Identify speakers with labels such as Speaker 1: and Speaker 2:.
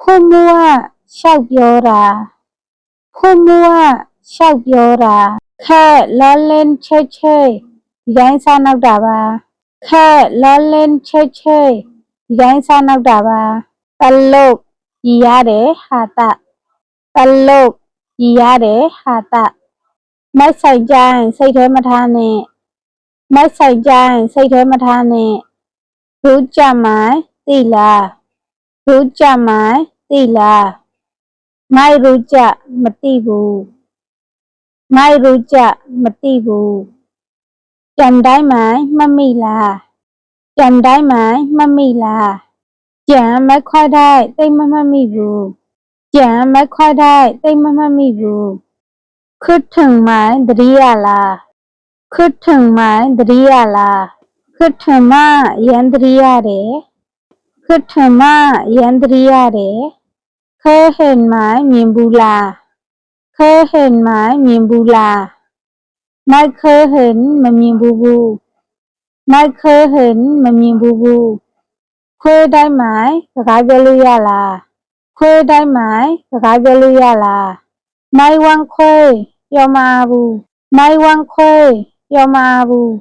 Speaker 1: ဖို့မှုကရှောက်ပြောတာဖို့မှုကရှောက်ပြောတာခက်လောလင်းချိတ်ချိတ်ဒီတိုင်းစားနောက်တာပါခက်လောလင်းချိတ်ချိတ်ဒီတိုင်းစားနောက်တာပါတလုတ်ရည်ရတယ်ဟာတတလုတ်ရည်ရတယ်ဟာတမိုက်ဆိုင်ကြိုင်းစိတ်ထဲမထားနဲ့မိုက်ဆိုင်ကြိုင်းစိတ်ထဲမထားနဲ့รู้จักไหมသိလားรู้จักไหมသိလားไม่รู้จักမသိဘူးไม่รู้จักမသိဘူးจำได้ไหมမှတ်မိလားจำได้ไหมမှတ်မိလားจำไม่ค่อยได้သိမမှတ်မိဘူးจำไม่ค่อยได้သိမမှတ်မိဘူးคิดถึงไหมသတိရလားคิดถึงไหมသတိရလားคิดถึงมากရမ်းသတိရတယ်คิดถึงมากရမ်းသတိရတယ်เคยเห็นไหมမြင်ဘူးလားเคยเห็นไหมမြင်ဘူးလားไม่เคยเห็นမမြင်ဘူးဘူးไม่เคยเห็นမမြင်ဘူးဘူးခွေးတိုင်းไหมစကားပြောလို့ရလားခွေးတိုင်းไหมစကားပြောလို့ရလားไม่ว่างခွေးပြောမဘူးไม่ว่างခွေးပြောမဘူး